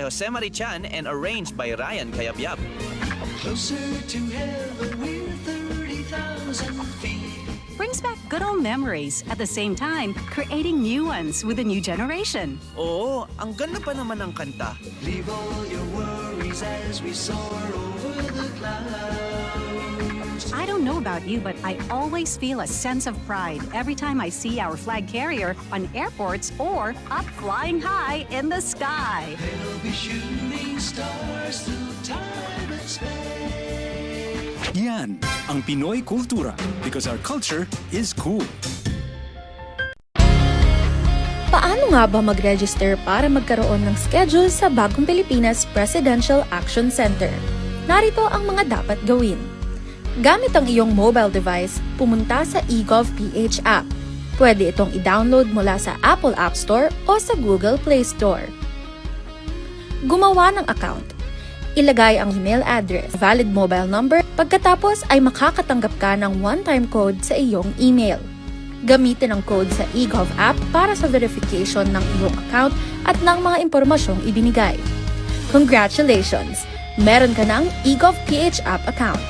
Jose Marichan and arranged by Ryan Cayabyab. Closer to heaven, we're 30,000 feet. Brings back good old memories at the same time creating new ones with a new generation. Oo, ang ganda pa naman ng kanta. Leave all your worries as we soar over the clouds. I don't know about you, but I always feel a sense of pride every time I see our flag carrier on airports or up flying high in the sky. They'll be shooting stars through time and space. Yan ang Pinoy kultura because our culture is cool. Paano nga ba mag-register para magkaroon ng schedule sa Bagong Pilipinas Presidential Action Center? Narito ang mga dapat gawin. Gamit ang iyong mobile device, pumunta sa eGovPH app. Pwede itong i-download mula sa Apple App Store o sa Google Play Store. Gumawa ng account. Ilagay ang email address, valid mobile number, pagkatapos ay makakatanggap ka ng one-time code sa iyong email. Gamitin ang code sa eGov app para sa verification ng iyong account at ng mga impormasyong ibinigay. Congratulations! Meron ka ng eGovPH app account.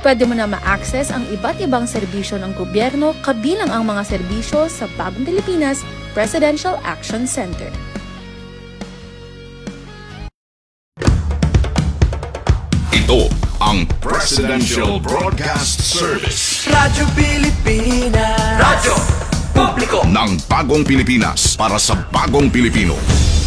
Pwede mo na ma-access ang iba't ibang serbisyo ng gobyerno kabilang ang mga serbisyo sa Bagong Pilipinas Presidential Action Center. Ito ang Presidential Broadcast Service Radyo Pilipinas. Radyo Publiko ng Bagong Pilipinas para sa Bagong Pilipino.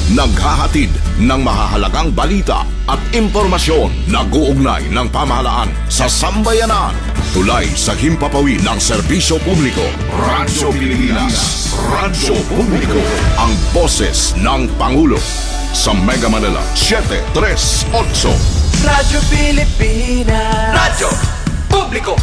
Naghahatid ng mahahalagang balita at impormasyon na guugnay ng pamahalaan sa sambayanan. Tulay sa himpapawid ng serbisyo publiko. Radyo Pilipinas. Radyo Publiko. Ang boses ng Pangulo. Sa Mega Manila 738. Radyo Pilipinas. Radyo Publiko.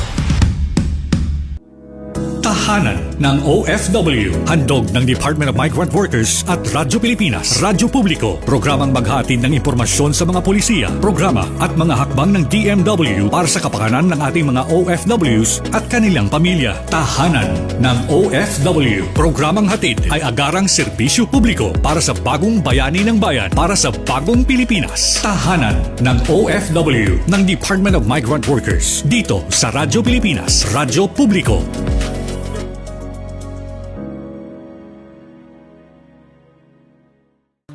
Tahanan ng OFW. Handog ng Department of Migrant Workers at Radyo Pilipinas. Radyo Publiko. Programang maghahatid ng impormasyon sa mga polisiya, programa at mga hakbang ng DMW para sa kapakanan ng ating mga OFWs at kanilang pamilya. Tahanan ng OFW. Programang hatid ay agarang serbisyo publiko para sa bagong bayani ng bayan, para sa bagong Pilipinas. Tahanan ng OFW ng Department of Migrant Workers. Dito sa Radyo Pilipinas. Radyo Publiko.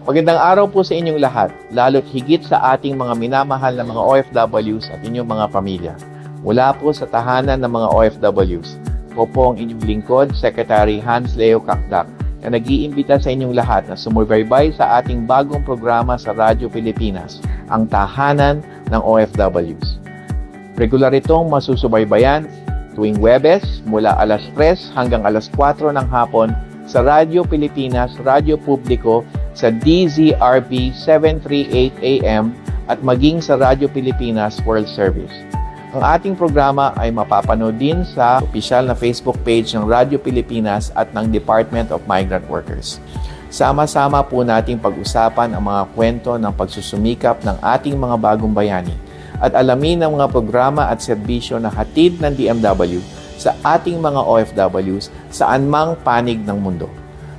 Magandang araw po sa inyong lahat, lalo't higit sa ating mga minamahal na mga OFWs at inyong mga pamilya. Mula po sa tahanan ng mga OFWs, po ang inyong lingkod, Secretary Hans Leo Kakdak, na nag-iimbita sa inyong lahat na sumubaybay sa ating bagong programa sa Radyo Pilipinas, ang Tahanan ng OFWs. Regular itong masusubaybayan tuwing Huwebes mula alas 3 hanggang alas 4 ng hapon sa Radyo Pilipinas, Radyo Publiko, sa DZRP 738 AM at maging sa Radyo Pilipinas World Service. Ang ating programa ay mapapanood din sa opisyal na Facebook page ng Radyo Pilipinas at ng Department of Migrant Workers. Sama-sama po nating pag-usapan ang mga kwento ng pagsusumikap ng ating mga bagong bayani at alamin ang mga programa at serbisyo na hatid ng DMW sa ating mga OFWs saan mang panig ng mundo.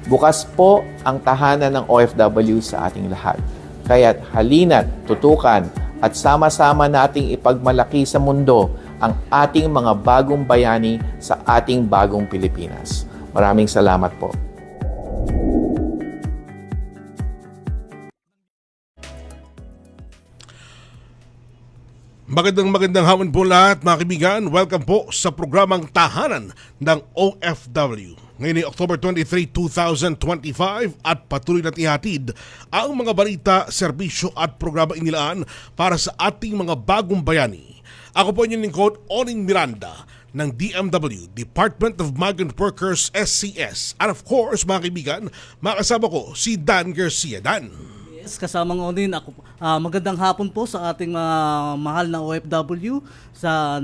Bukas po ang tahanan ng OFW sa ating lahat. Kaya't halina't tutukan at sama-sama nating ipagmalaki sa mundo ang ating mga bagong bayani sa ating bagong Pilipinas. Maraming salamat po. Magandang hapon po lahat mga kaibigan. Welcome po sa programang Tahanan ng OFW. Ngayon ay October 23, 2025 at patuloy natin ihatid ang mga balita, serbisyo at programa inilaan para sa ating mga bagong bayani. Ako po inyong lingkod, Onin Miranda ng DMW, Department of Migrant Workers, SCS. And of course mga kaibigan, makasama ko si Dan Garcia. Dan. Yes, kasamang Onin, ako magandang hapon po sa ating mahal na OFW sa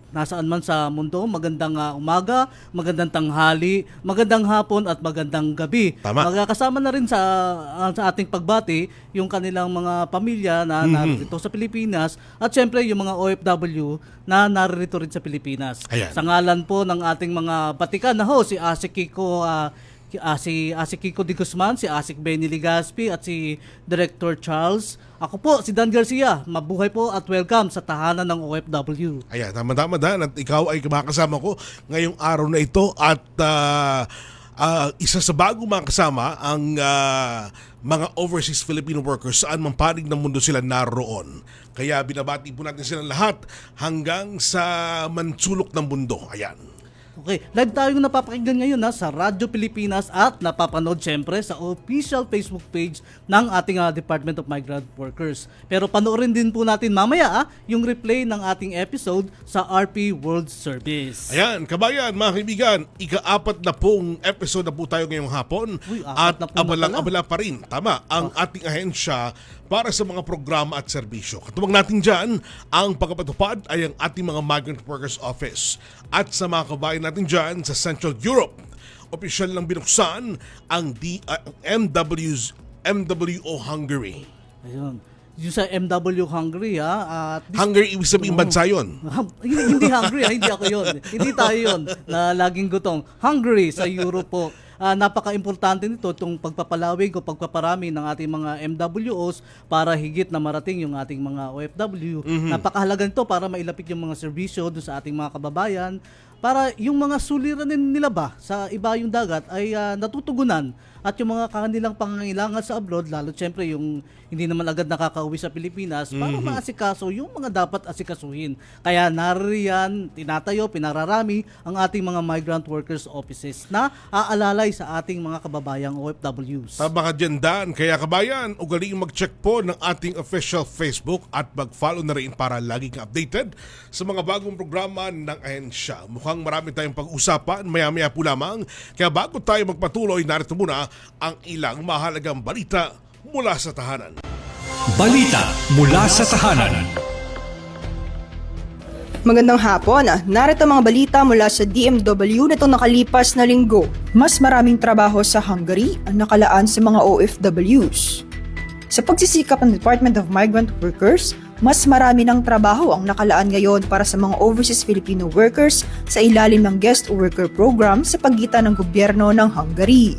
nasaan man sa mundo. Magandang umaga, magandang tanghali, magandang hapon at magandang gabi. Tama. Magkakasama na rin sa ating pagbati yung kanilang mga pamilya na narito sa Pilipinas at syempre yung mga OFW na narito rin sa Pilipinas. Ayan. Sa ngalan po ng ating mga batikan na si Ase Kiko si Kiko De Guzman, si Asik Benny Ligaspi at si Director Charles. Ako po, si Dan Garcia. Mabuhay po at welcome sa tahanan ng OFW. Ayan, tama-tama Dan, at ikaw ay makasama ko ngayong araw na ito at isa sa bagong mga kasama ang mga overseas Filipino workers saan man panig ng mundo sila naroon. Kaya binabati po natin silang lahat hanggang sa mansulok ng mundo. Ayan. Okay, live tayong napapakinggan ngayon sa Radyo Pilipinas at napapanood syempre sa official Facebook page ng ating Department of Migrant Workers. Pero panoorin din po natin mamaya yung replay ng ating episode sa RP World Service. Ayan, kabayan, mga kaibigan, ika-4 na pong episode na po tayo ngayong hapon. Uy, at 4 na po abalang-abala pa rin, tama, ang ating ahensya para sa mga programa at serbisyo. Katuwang natin dyan, ang pagpapatupad ay ang ating mga Migrant Workers Office. At sa mga kabayan natin dyan sa Central Europe, opisyal lang binuksan ang MWO Hungary. Ayun. Yung sa MW Hungary Hungary, ibig sabihin bansa yun. Hindi Hungary hindi ako yun. Hindi tayo yun na laging gutom. Hungary sa Europe po. Napaka-importante nito itong pagpapalawig o pagpaparami ng ating mga MWOs para higit na marating yung ating mga OFW. Napakahalaga nito para mailapit yung mga serbisyo doon sa ating mga kababayan para yung mga suliranin nila ba sa iba yung dagat ay natutugunan at yung mga kanilang pangangailangan sa abroad, lalo syempre yung hindi naman agad nakakauwi sa Pilipinas para maasikaso yung mga dapat asikasuhin. Kaya nariyan, tinatayo, pinararami ang ating mga migrant workers offices na aalalay sa ating mga kababayang OFWs. Tama ka dyan, Dan. Kaya kabayan, ugaling mag-check po ng ating official Facebook at mag-follow na rin para lagi kang updated sa mga bagong programa ng ahensya. Mukhang marami tayong pag-usapan, maya-maya po lamang. Kaya bago tayo magpatuloy, narito muna ang ilang mahalagang balita mula sa tahanan. Balita mula sa tahanan. Magandang hapon. Narito mga balita mula sa DMW nitong nakalipas na linggo. Mas maraming trabaho sa Hungary ang nakalaan sa mga OFWs. Sa pagsisikap ng Department of Migrant Workers, mas marami ng trabaho ang nakalaan ngayon para sa mga overseas Filipino workers sa ilalim ng Guest Worker Program sa pagitan ng gobyerno ng Hungary.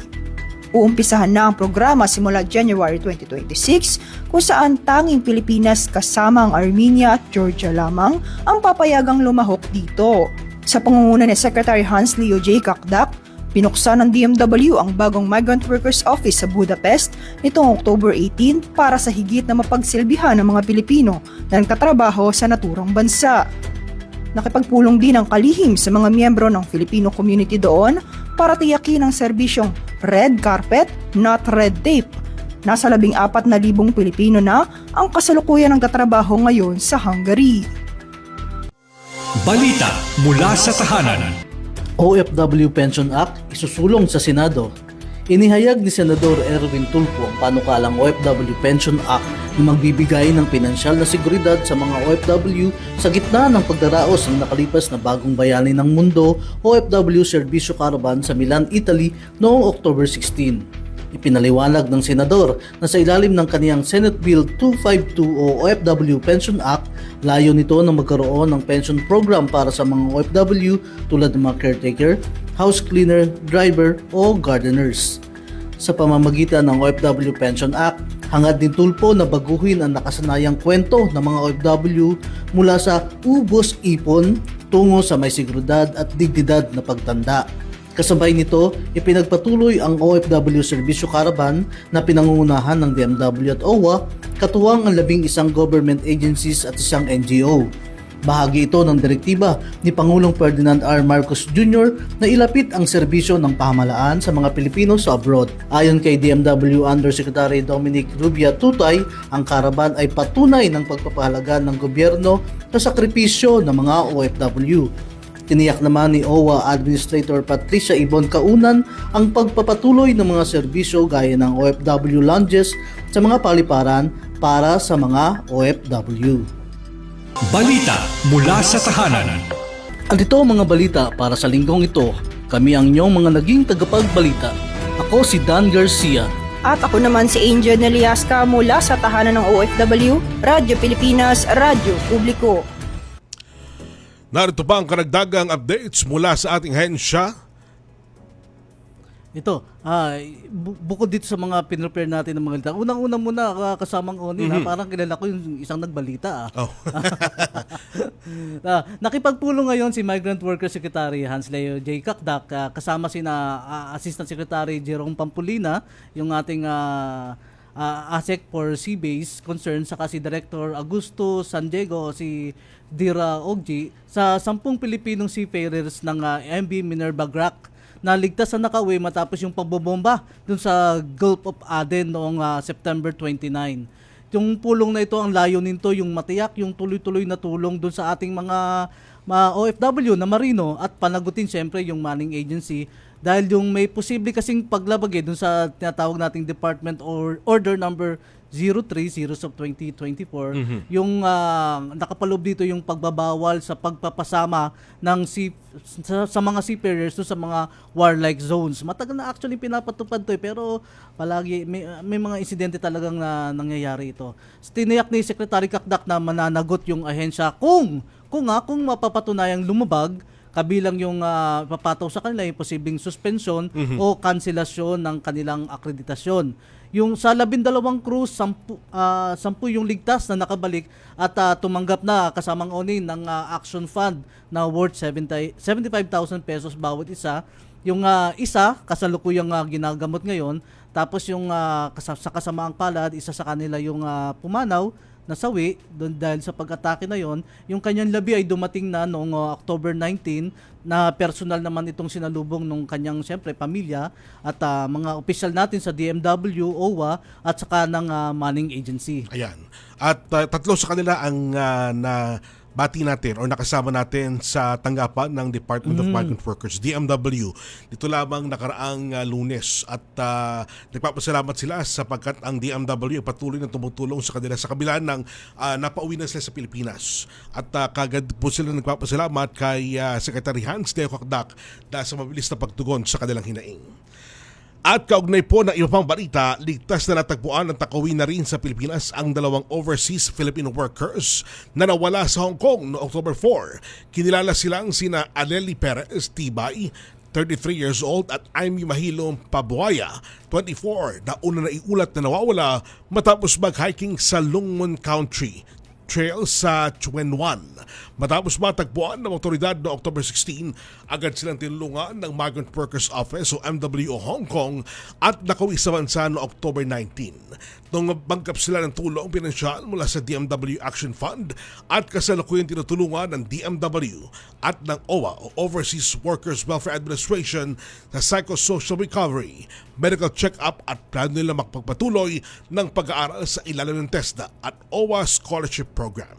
Uumpisahan na ang programa simula January 2026 kung saan tanging Pilipinas kasama ang Armenia at Georgia lamang ang papayagang lumahok dito. Sa pangunguna ni Secretary Hans Leo J. Kakdak, pinuksan ng DMW ang bagong Migrant Workers Office sa Budapest nitong October 18 para sa higit na mapagsilbihan ng mga Pilipino na nagtatrabaho sa naturang bansa. Nakipagpulong din ang kalihim sa mga miyembro ng Filipino community doon para tiyakin ang serbisyong red carpet, not red tape. Nasa 14,000 Pilipino na ang kasalukuyan ng katrabaho ngayon sa Hungary. Balita mula sa tahanan. OFW Pension Act isusulong sa Senado. Inihayag ni Senador Erwin Tulfo ang panukalang OFW Pension Act na magbibigay ng pinansyal na seguridad sa mga OFW sa gitna ng pagdaraos ng nakalipas na bagong bayani ng mundo OFW Servicio Caravan sa Milan, Italy noong October 16. Ipinaliwanag ng Senador na sa ilalim ng kaniyang Senate Bill 252 o OFW Pension Act, layo nito na magkaroon ng pension program para sa mga OFW tulad ng mga caretaker, house cleaner, driver o gardeners. Sa pamamagitan ng OFW Pension Act, hangad din Tulfo na baguhin ang nakasanayang kwento ng mga OFW mula sa ubos ipon tungo sa may seguridad at dignidad na pagtanda. Kasabay nito, ipinagpatuloy ang OFW Servicio Caravan na pinangungunahan ng DMW at OWA, katuwang ang 11 government agencies at isang NGO. Bahagi ito ng direktiba ni Pangulong Ferdinand R. Marcos Jr. na ilapit ang serbisyo ng pamahalaan sa mga Pilipino sa abroad. Ayon kay DMW Undersecretary Dominic Rubia Tutay, ang Caravan ay patunay ng pagpapahalaga ng gobyerno sa sakripisyo ng mga OFW. Tiniyak naman ni OWA Administrator Patricia Ibon Kaunan ang pagpapatuloy ng mga serbisyo gaya ng OFW lounges sa mga paliparan para sa mga OFW. Balita mula sa tahanan. At ito mga balita para sa linggong ito. Kami ang inyong mga naging tagapagbalita. Ako si Dan Garcia. At ako naman si Angel Neliasca mula sa tahanan ng OFW, Radyo Pilipinas, Radyo Publiko. Narito pa ang karagdagang updates mula sa ating hensya. Ito, bukod dito sa mga pinrepare natin ng mga balita, unang-una muna kasamang Oni, parang kilala ko yung isang nagbalita. Oh. Nakipagpulong ngayon si Migrant Worker Secretary Hans Leo J. Kakdak kasama sina Assistant Secretary Jerome Pampulina, yung ating ASEC for Sea-Based Concern, saka si Director Augusto San Diego, si Dira Ogji, sa 10 Pilipinong seafarers ng MV Minerva Grac na ligtas na nakauwi matapos yung pagbobomba dun sa Gulf of Aden noong September 29. Yung pulong na ito, ang layo nito yung matiyak yung tuloy-tuloy na tulong dun sa ating mga OFW na marino at panagutin syempre yung manning agency dahil yung may posible kasing paglabag dun sa tinatawag nating Department or Order number 030 of 2024, yung nakapaloob dito yung pagbabawal sa pagpapasama ng sa mga seafarers sa mga warlike zones. Matagal na actually pinapatupad to pero palagi may mga insidente talagang nangyayari ito. Tiniyak ni Secretary Kakdak na mananagot yung ahensya kung mapapatunayang lumabag, kabilang yung papataw sa kanila yung posibleng suspension o kanselasyon ng kanilang akreditasyon. Yung sa 12 cruise, 10 yung ligtas na nakabalik at tumanggap na kasamang Oni ng action fund na worth 75,000 pesos bawat isa. Yung isa, kasalukuyang ginagamot ngayon. Tapos yung sa kasamaang palad, isa sa kanila yung pumanaw, nasawi doon dahil sa pag-atake na yon. Yung kanyang labi ay dumating na noong October 19 na personal naman itong sinalubong nung kanyang siyempre pamilya at mga opisyal natin sa DMW, OWA at saka ng manning agency. Ayan. At tatlo sa kanila ang bati natin o nakasama natin sa tanggapan ng Department of Migrant Workers, DMW. Dito lamang nakaraang Lunes at nagpapasalamat sila sapagkat ang DMW patuloy na tumutulong sa kanila sa kabila ng napauwi na sila sa Pilipinas. At kagad po sila nagpapasalamat kay Secretary Hans Leo Kakdak dahil sa mabilis na pagtugon sa kanilang hinaing. At kaugnay po ng iba pang balita, ligtas na natagpuan at nakauwi na rin sa Pilipinas ang 2 overseas Filipino workers na nawala sa Hong Kong noong October 4. Kinilala silang sina Aleli Perez Tibay, 33 years old, at Amy Mahilom Pabuaya, 24, na una na iulat na nawawala matapos mag-hiking sa Lungmun Country Trail sa Chuen Wan. Matapos matagpuan ng otoridad noong October 16, agad silang tinulungan ng Migrant Workers Office o MWO Hong Kong at nakauwi sa bansa noong October 19. Nung bangkap sila ng tulong pinansyal mula sa DMW Action Fund at kasalukuyang tinutulungan ng DMW at ng OWA o Overseas Workers Welfare Administration sa psychosocial recovery, medical check-up at plano nila magpagpatuloy ng pag-aaral sa ilalim ng TESDA at OWA Scholarship Program.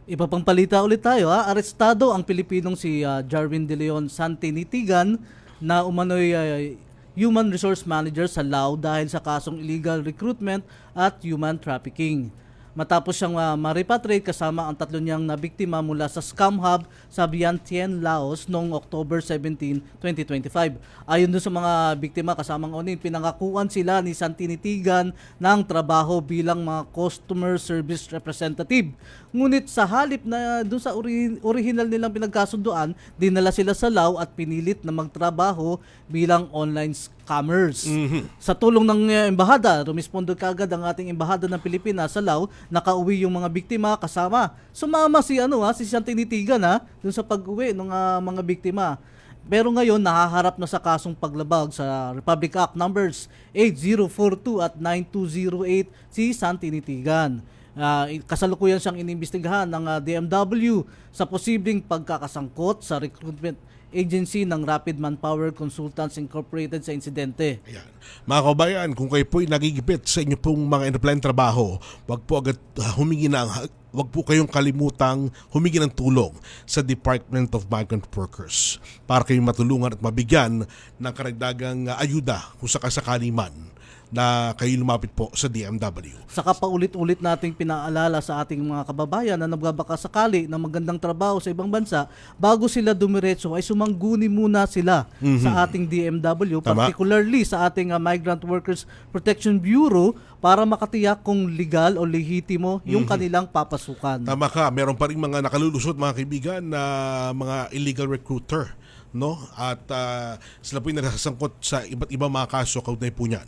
Iba pang palita ulit tayo. Arestado ang Pilipinong si Jarwin De Leon Santinitigan na umano'y Human Resource Manager sa Lao dahil sa kasong illegal recruitment at human trafficking. Matapos siyang ma-repatriate kasama ang 3 niyang nabiktima mula sa scam hub sa Vientiane, Laos noong October 17, 2025. Ayon doon sa mga biktima kasamang Onin, pinangakuan sila ni Santinitigan ng trabaho bilang mga customer service representative. Ngunit sa halip na doon sa original nilang pinagkasunduan, dinala sila sa Lao at pinilit na magtrabaho bilang online scammers. Sa tulong ng embahada, rumispondo kaagad ang ating embahada ng Pilipinas sa Lao, nakauwi yung mga biktima kasama. Sumama si Santinitigan dun sa pag-uwi ng mga biktima. Pero ngayon nahaharap na sa kasong paglabag sa Republic Act numbers 8042 at 9208 si Santinitigan. Kasalukuyan siyang inimbestigahan ng DMW sa posibleng pagkakasangkot sa recruitment agency ng Rapid Manpower Consultants Incorporated sa insidente. Ayan. Mga kabayan, kung kayo po'y nagigipit sa inyo pong mga in-apply trabaho, wag po agad wag po kayong kalimutang humingi ng tulong sa Department of Migrant Workers para kayong matulungan at mabigyan ng karagdagang ayuda kung sakasakali man na kayo lumapit po sa DMW. Saka paulit-ulit nating pinaalala sa ating mga kababayan na nagbabaka sakali ng magandang trabaho sa ibang bansa, bago sila dumiretso ay sumangguni muna sila sa ating DMW, particularly sa ating Migrant Workers Protection Bureau para makatiyak kung legal o lehitimo yung kanilang papasukan. Tama ka, meron pa rin mga nakalulusot mga kaibigan na mga illegal recruiter no? At sila po yung nasasangkot sa iba't ibang mga kaso kaugnay po niyan.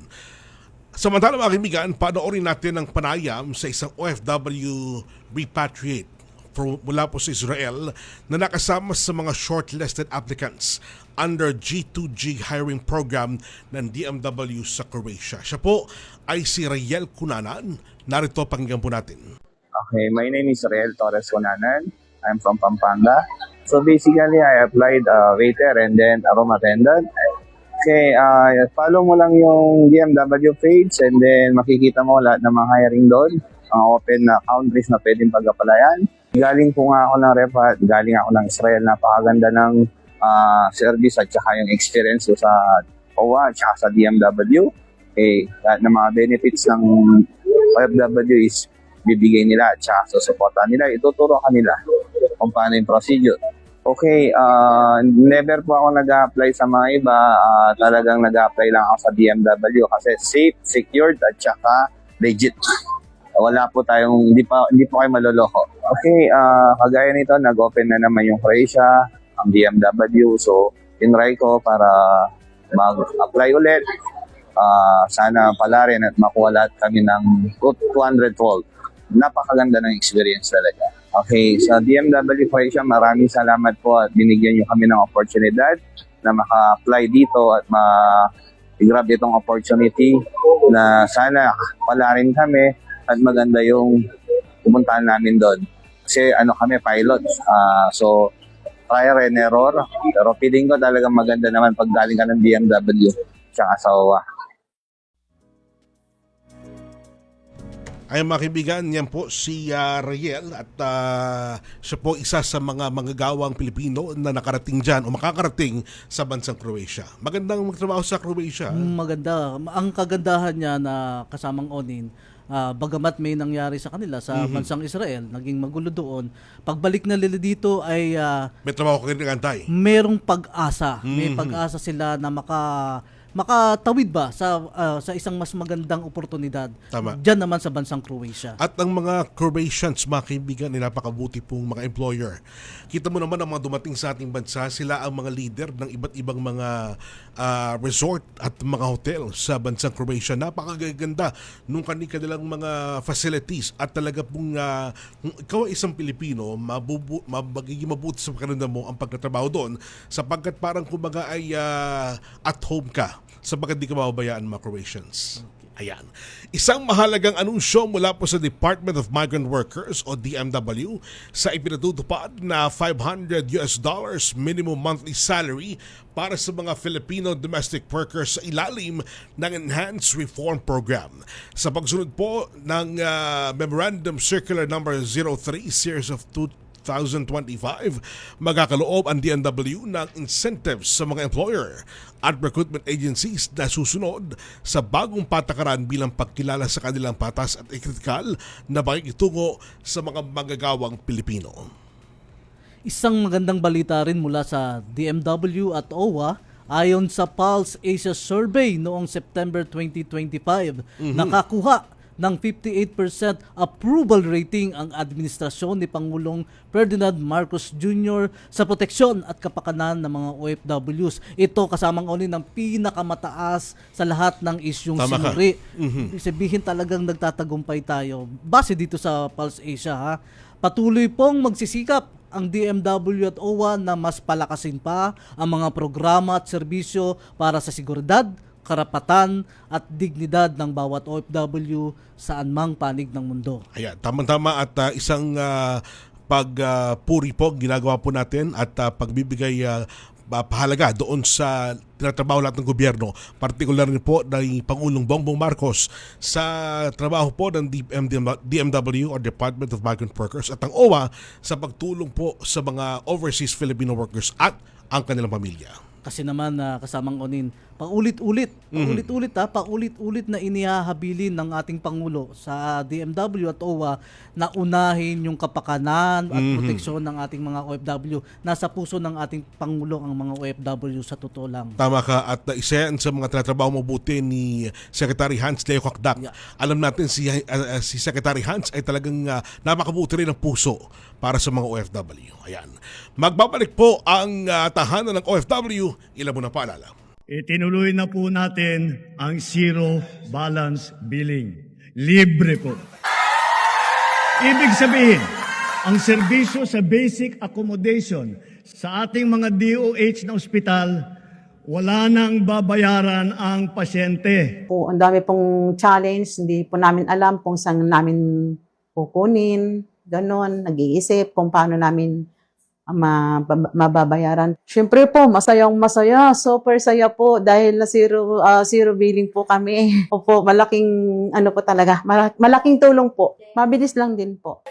Samantala mga kaibigan, panoorin natin ang panayam sa isang OFW repatriate mula po sa Israel na nakasama sa mga shortlisted applicants under G2G hiring program ng DMW sa Croatia. Siya po ay si Riel Cunanan. Narito, pakinggan po natin. Okay, my name is Riel Torres Cunanan. I'm from Pampanga. So basically, I applied waiter and then a room attendant. Okay, follow mo lang yung DMW page and then makikita mo lahat ng mga hiring doon. Mga open na countries na pwedeng pag-applyan. Galing po nga ako ng Refat, galing ako ng Israel. Napakaganda ng service at saka yung experience ko sa OWA at saka sa DMW. Okay, lahat ng mga benefits ng OFW is bibigay nila at saka susuportahan nila. Ituturo kanila kung paano yung procedure. Okay, never po ako nag-apply sa mga iba. Talagang nag-apply lang ako sa DMW kasi safe, secured at saka legit. Wala po tayong, hindi po kayo maloloko. Okay, kagaya nito, nag-open na naman yung Croatia, ang DMW. So, tinry ko para mag-apply ulit. Sana pala rin at makuha lahat kami ng 200-fold. Napakaganda ng experience talaga. Okay, sa DMW Croatia, maraming salamat po at binigyan nyo kami ng oportunidad na maka-apply dito at ma-grab itong opportunity na sana pala rin kami at maganda yung pumuntahan namin doon. Kasi kami pilot. So, trial and error. Pero feeling ko talagang maganda naman pag galing ka ng DMW tsaka sa OWA. Ay mga kaibigan, yan po si Riel at siya po isa sa mga manggagawang Pilipino na nakarating dyan o makakarating sa bansang Croatia. Magandang magtrabaho sa Croatia. Maganda. Ang kagandahan niya na kasamang Onin, bagamat may nangyari sa kanila sa bansang Israel, naging magulo doon, pagbalik na nila dito ay may trabaho ka rin antay. Merong pag-asa. May pag-asa sila na makatawid ba sa isang mas magandang oportunidad. Tama. Diyan naman sa bansang Croatia. At ang mga Croatians, mga kaibigan, ay napakabuti pong mga employer. Kita mo naman ang mga dumating sa ating bansa, sila ang mga leader ng iba't ibang mga resort at mga hotel sa bansang Croatia. Napakaganda nung kanilang mga facilities at talaga pong kung ikaw ay isang Pilipino, magiging mabuti sa pakiramdam mo ang pagtatrabaho doon sapagkat parang kumbaga ay at home ka sapagkat di ka mababayaan mga Croatians. Ayan. Isang mahalagang anunsyo mula po sa Department of Migrant Workers o DMW sa ipinatutupad na $500 minimum monthly salary para sa mga Filipino domestic workers sa ilalim ng Enhanced Reform Program. Sa pagsunod po ng Memorandum Circular Number 03 Series of 2025, magkakaloob ang DMW ng incentives sa mga employer at recruitment agencies na susunod sa bagong patakaran bilang pagkilala sa kanilang patas at kritikal na pakikitungo sa mga manggagawang Pilipino. Isang magandang balita rin mula sa DMW at OWA. Ayon sa Pulse Asia Survey noong September 2025, nakakuha ng 58% approval rating ang administrasyon ni Pangulong Ferdinand Marcos Jr. sa proteksyon at kapakanan ng mga OFWs. Ito kasamang ng pinakamataas sa lahat ng isyung sinuri. Ibig sabihin talagang nagtatagumpay tayo. Base dito sa Pulse Asia, ha? Patuloy pong magsisikap ang DMW at OWA na mas palakasin pa ang mga programa at serbisyo para sa seguridad, karapatan at dignidad ng bawat OFW saan mang panig ng mundo. Ayan, tama-tama at isang pagpuri po ginagawa po natin at pagbibigay pahalaga doon sa tinatrabaho lahat ng gobyerno, partikular rin po ng Pangulong Bongbong Marcos sa trabaho po ng DMW or Department of Migrant Workers at ang OWA sa pagtulong po sa mga overseas Filipino workers at ang kanilang pamilya. Kasi naman kasamang Onin, paulit-ulit na inihahabilin ng ating Pangulo sa DMW at OWA na unahin yung kapakanan at proteksyon ng ating mga OFW. Nasa puso ng ating Pangulo ang mga OFW sa totoo lang. Tama ka, at isa yan sa mga tinatrabaho mabuti ni Secretary Hans Leo Kakdak. Yeah. Alam natin si Secretary Hans ay talagang napakabuti rin ng puso para sa mga OFW. Ayan. Magbabalik po ang tahanan ng OFW. Ilan mo na paalala? Itinuloy na po natin ang zero balance billing. Libre po. Ibig sabihin, ang serbisyo sa basic accommodation sa ating mga DOH na ospital, wala nang babayaran ang pasyente. Ang dami pong challenge, hindi po namin alam kung saan namin kukunin, ganon, nag-iisip kung paano namin mababayaran. Siyempre po, masayang-masaya, super saya po dahil na zero billing po kami. Opo, malaking po talaga, malaking tulong po. Mabilis lang din po.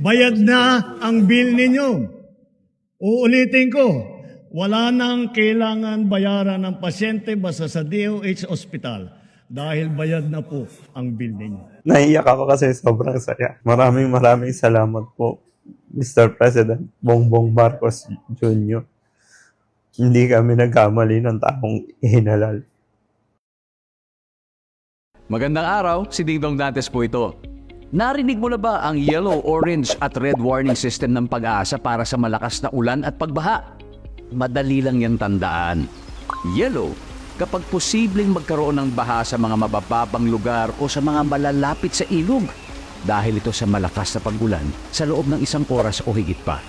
Bayad na ang bill ninyo. Uulitin ko, wala nang kailangan bayaran ng pasyente basta sa DOH Hospital dahil bayad na po ang bill ninyo. Naiyak ako kasi sobrang saya. Maraming salamat po, Mr. President Bongbong Marcos Jr. Hindi kami nagkamali ng taong ihinalal. Magandang araw, si Dingdong Dantes po ito. Narinig mo na ba ang yellow, orange at red warning system ng Pag-asa para sa malakas na ulan at pagbaha? Madali lang yan tandaan. Yellow, kapag posibleng magkaroon ng baha sa mga mabababang lugar o sa mga malalapit sa ilog. Dahil ito sa malakas na pag-ulan sa loob ng 1 oras o higit pa.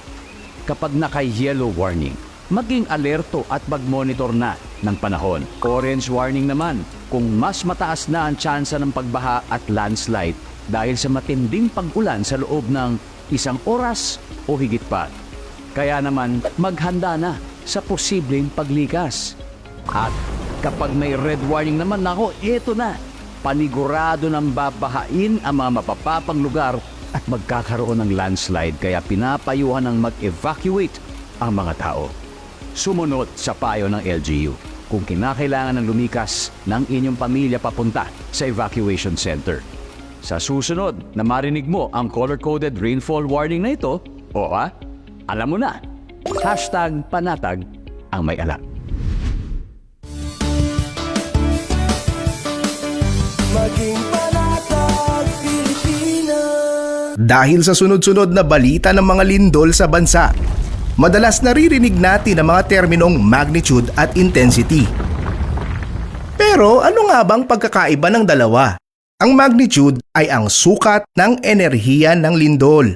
Kapag naka-yellow warning, maging alerto at mag-monitor na ng panahon. Orange warning naman kung mas mataas na ang tsansa ng pagbaha at landslide dahil sa matinding pag-ulan sa loob ng 1 oras o higit pa. Kaya naman maghanda na sa posibleng paglikas. At kapag may red warning naman, eto na. Panigurado ng babahain ang mga mapapapang lugar at magkakaroon ng landslide kaya pinapayuhan ng mag-evacuate ang mga tao. Sumunod sa payo ng LGU kung kinakailangan ng lumikas ng inyong pamilya papunta sa evacuation center. Sa susunod na marinig mo ang color-coded rainfall warning na ito, alam mo na, #panatag ang may alam. Maging panatag, Pilipinas. Dahil sa sunod-sunod na balita ng mga lindol sa bansa, madalas naririnig natin ang mga terminong magnitude at intensity. Pero ano nga bang pagkakaiba ng dalawa? Ang magnitude ay ang sukat ng enerhiya ng lindol.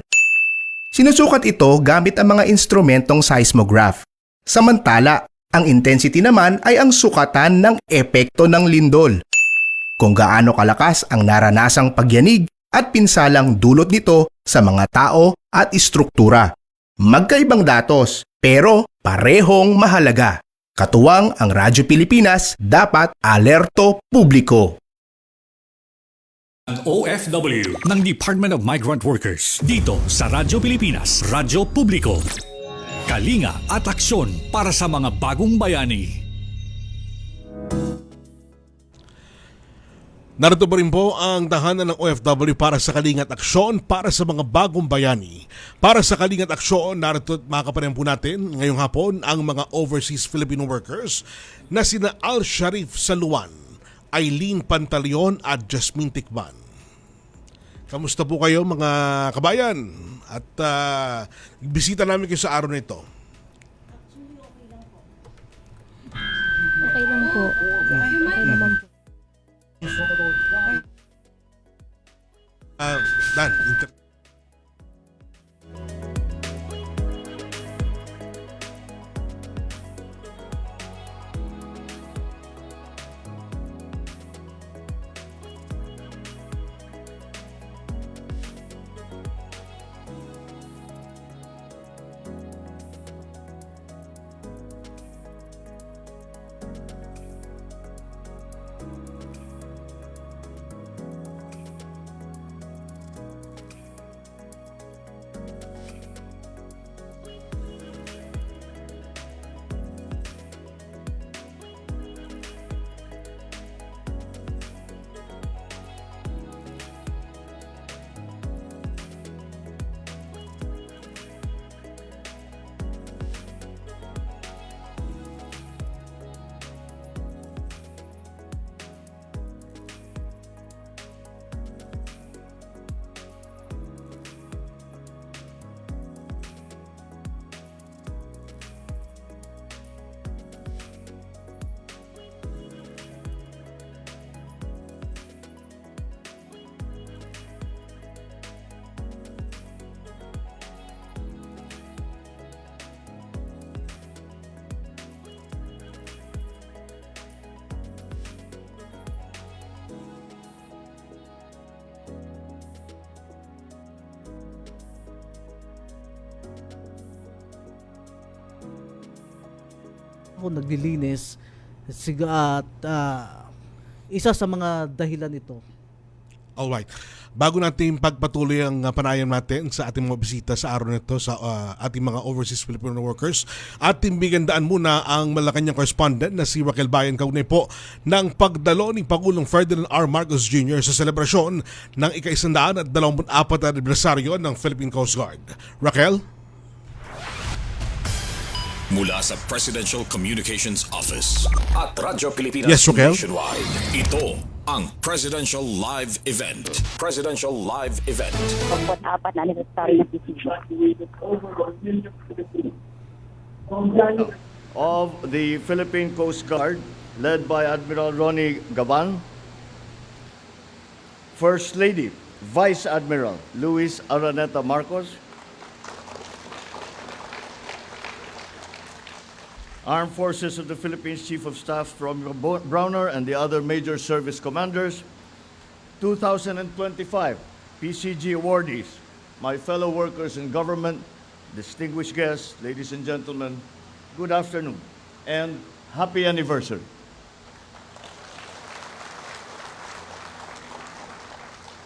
Sinusukat ito gamit ang mga instrumentong seismograph. Samantala, ang intensity naman ay ang sukatan ng epekto ng lindol. Kung gaano kalakas ang naranasang pagyanig at pinsalang dulot nito sa mga tao at istruktura. Magkaibang datos, pero parehong mahalaga. Katuwang ang Radyo Pilipinas, dapat alerto publiko. Ang OFW ng Department of Migrant Workers dito sa Radyo Pilipinas, Radyo Publiko. Kalinga at aksyon para sa mga bagong bayani. Narito pa rin po ang tahanan ng OFW para sa kalingat aksyon para sa mga bagong bayani. Para sa kalingat aksyon, narito at makakaparin po natin ngayong hapon ang mga overseas Filipino workers na sina Al Sharif Saluan, Eileen Pantaleon at Jasmine Tikban. Kamusta po kayo mga kabayan? At bisita namin kayo sa araw na ito. Okay lang po. Okay naman po. Dan, ako naglilinis. At isa sa mga dahilan ito. Alright. Bago natin pagpatuloy ang panayam natin sa ating mga bisita sa araw nito sa ating mga overseas Filipino workers, ating bigandaan muna ang Malacanang correspondent na si Raquel Bayan kaugnay po ng pagdalo ni Pangulong Ferdinand R. Marcos Jr. sa selebrasyon ng ika-124 na anibersaryo ng Philippine Coast Guard. Raquel? Mula sa Presidential Communications Office at Radyo Pilipinas Yes, Raquel? Nationwide, ito ang Presidential Live Event. Presidential Live Event. 4 na anibersaryo ng PCG. Of the Philippine Coast Guard, led by Admiral Ronnie Gaban, First Lady, Vice Admiral Luis Araneta Marcos, Armed Forces of the Philippines Chief of Staff Romeo Browner and the other major service commanders, 2025 PCG awardees, my fellow workers in government, distinguished guests, ladies and gentlemen, good afternoon and happy anniversary.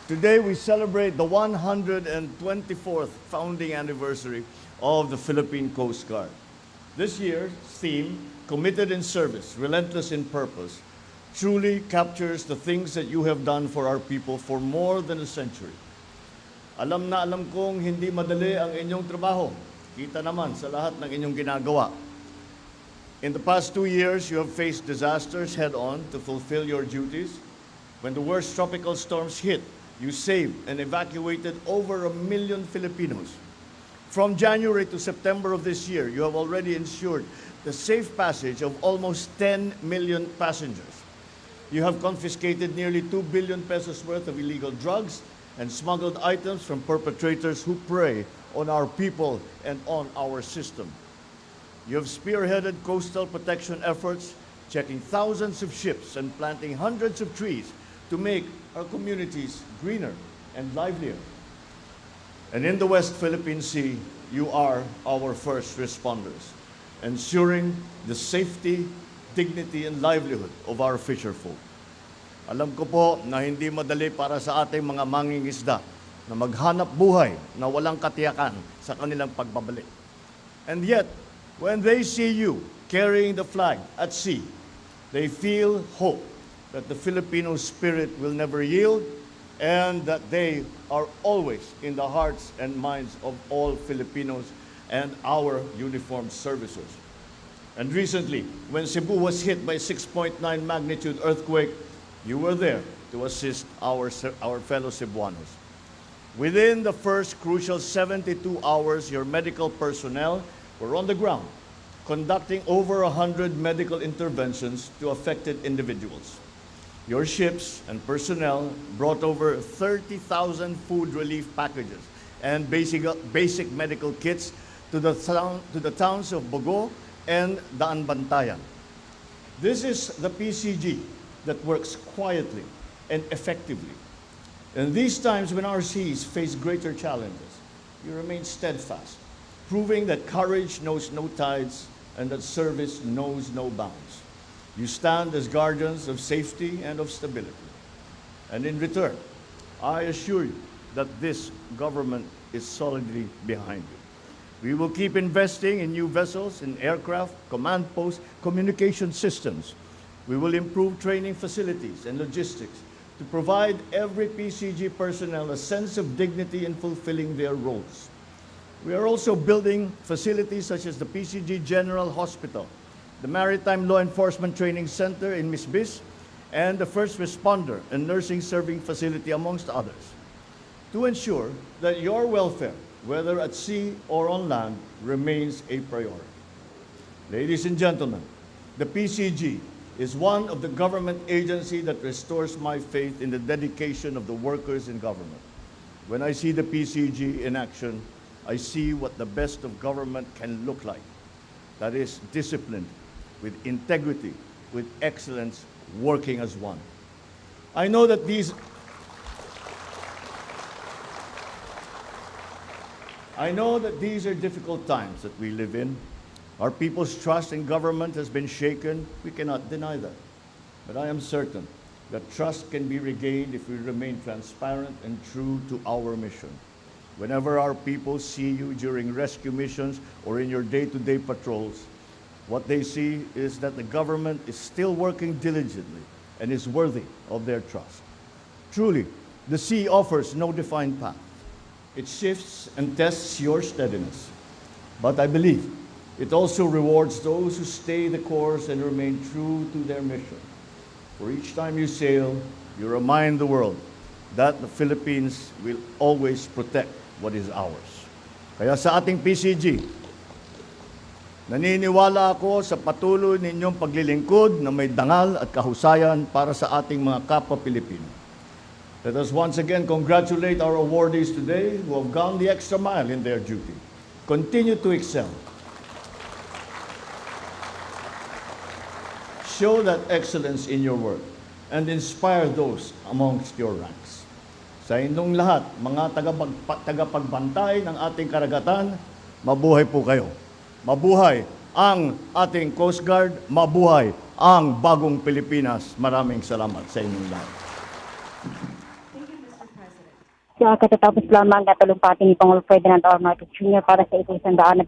Today we celebrate the 124th founding anniversary of the Philippine Coast Guard. This year's theme, Committed in Service, Relentless in Purpose, truly captures the things that you have done for our people for more than a century. Alam na alam kong hindi madali ang inyong trabaho. Kita naman sa lahat ng inyong ginagawa. In the past 2 years, you have faced disasters head-on to fulfill your duties. When the worst tropical storms hit, you saved and evacuated over 1 million Filipinos. From January to September of this year, you have already ensured the safe passage of almost 10 million passengers. You have confiscated nearly 2 billion pesos worth of illegal drugs and smuggled items from perpetrators who prey on our people and on our system. You have spearheaded coastal protection efforts, checking thousands of ships and planting hundreds of trees to make our communities greener and livelier. And in the West Philippine Sea, you are our first responders, ensuring the safety, dignity, and livelihood of our fisherfolk. Alam ko po na hindi madali para sa ating mga mangingisda na maghanap buhay na walang katiyakan sa kanilang pagbabalik. And yet, when they see you carrying the flag at sea, they feel hope that the Filipino spirit will never yield and that they are always in the hearts and minds of all Filipinos and our uniformed services. And recently, when Cebu was hit by 6.9 magnitude earthquake, you were there to assist our fellow Cebuanos. Within the first crucial 72 hours, your medical personnel were on the ground, conducting over 100 medical interventions to affected individuals. Your ships and personnel brought over 30,000 food relief packages and basic medical kits to the towns of Bogo and Daanbantayan. This is the PCG that works quietly and effectively. In these times when our seas face greater challenges, you remain steadfast, proving that courage knows no tides and that service knows no bounds. You stand as guardians of safety and of stability. And in return, I assure you that this government is solidly behind you. We will keep investing in new vessels, in aircraft, command posts, communication systems. We will improve training facilities and logistics to provide every PCG personnel a sense of dignity in fulfilling their roles. We are also building facilities such as the PCG General Hospital, the Maritime Law Enforcement Training Center in Misbis, and the First Responder and Nursing Serving Facility, amongst others, to ensure that your welfare, whether at sea or on land, remains a priority. Ladies and gentlemen, the PCG is one of the government agencies that restores my faith in the dedication of the workers in government. When I see the PCG in action, I see what the best of government can look like. That is disciplined, with integrity, with excellence, working as one. I know that these are difficult times that we live in, Our people's trust in government has been shaken. We cannot deny that. But I am certain that trust can be regained if we remain transparent and true to our mission. Whenever our people see you during rescue missions or in your day-to-day patrols, what they see is that the government is still working diligently and is worthy of their trust. Truly, the sea offers no defined path. It shifts and tests your steadiness. But I believe it also rewards those who stay the course and remain true to their mission. For each time you sail, you remind the world that the Philippines will always protect what is ours. Kaya sa ating PCG, naniniwala ako sa patuloy ninyong paglilingkod na may dangal at kahusayan para sa ating mga kapwa Pilipino. Let us once again congratulate our awardees today who have gone the extra mile in their duty. Continue to excel. Show that excellence in your work and inspire those amongst your ranks. Sa inyong lahat, mga tagapagbantay ng ating karagatan, mabuhay po kayo. Mabuhay ang ating Coast Guard, mabuhay ang bagong Pilipinas. Maraming salamat sa inyong lahat. Katatapos lamang natulumpati ni Pangulong Ferdinand R. Marcos Jr. para sa 124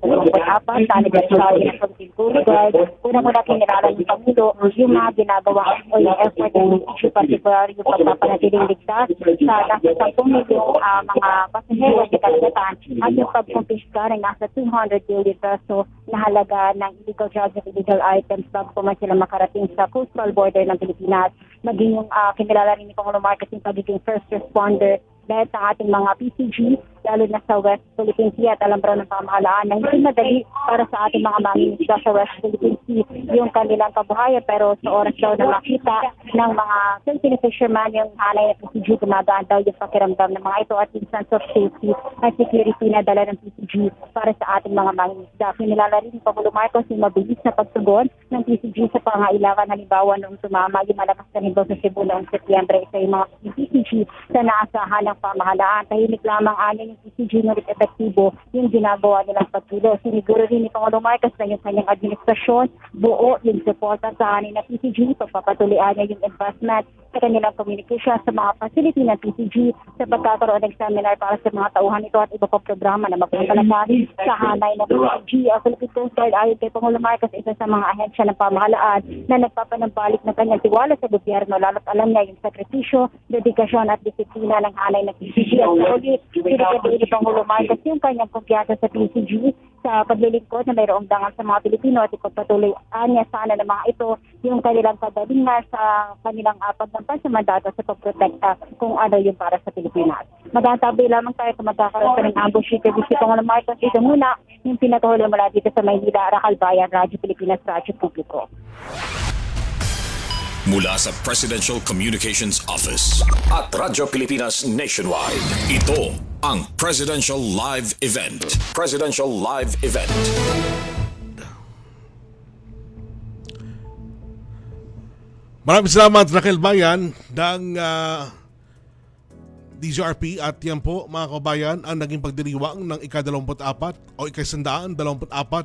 sa anibersaryo ng Philippine Coast Guard. Unang-una kinilala ng Pangulo yung mga ginagawa o yung effort ng issue, particular yung pagpapanatiling ligtas sa nasa 10 milyong mga pasahero sa karagatan at yung pagkumpiska ng nasa 200 billion peso na halaga ng illegal drugs at illegal items bago pa man sila makarating sa coastal border ng Pilipinas. Maging yung kinilala rin ni Pangulong Marcos yung pagiging first responder dahil sa ating mga PCG, lalo na sa West Philippine Sea, at alam raw ng pamahalaan na hindi madali para sa ating mga mangingisda sa West Philippine Sea yung kanilang kabuhayan, pero sa oras daw na makita ng mga Filipino fisherman yung hanay na PCG, gumagaan daw yung pakiramdam ng mga ito at yung sense of safety at security na dala ng PCG para sa ating mga mangingisda. Kinilala rin ni Pangulong Marcos yung mabilis na pagtugon ng PCG sa pangailangan, halimbawa nung tumama yung malakas na nito sa Cebu noong Setyembre, isa yung mga PCG sa naasahan ng pamahalaan. Tahimik lamang anya yung PCG ngunit epektibo yung ginagawa nilang pagtulo. Siniguro rin ni Pangulong Marcos na yung kanyang administrasyon buo yung suporta sa hanin na PCG, pagpapatuloy niya yung investment sa kanilang communication sa mga facility ng PCG sa pagkakaroon ng seminar para sa mga tauhan ito at iba pang programa na magpapalagay sa hanay ng PCG. Ang Philippine Coast Guard ayon kay Pangulong Marcos isa sa mga ahensya ng pamahalaan na nagpapanambalik ng kanyang tiwala sa gobyerno, lalo't alam niya yung sakripisyo, dedikasyon at disiplina ng hanay ng PCG. At ulit, pinagkatiin ni Pangulong Marcos yung kanyang kumpiyansa sa PCG sa paglilingkod na mayroong dangal sa mga Pilipino at ipagpatuloy niya sana ng mga ito yung kanilang kagalingan sa kanilang pagdampan sa mandato sa pagprotekta kung ano yung para sa Pilipinas. Magtatabay lamang tayo kung magkakaroon sa ng ambush interview si Pangulong Marcos. Ito muna yung pinatuloy mula dito sa Maynila, Aracalbayan, Radyo Pilipinas, Radyo Publiko. Mula sa Presidential Communications Office at Radyo Pilipinas Nationwide, ito ang Presidential Live Event. Presidential Live Event. Maraming salamat, Raquel Bayan ng DZRP, at yan po mga kabayan ang naging pagdiriwang ng ika-24 o ika-124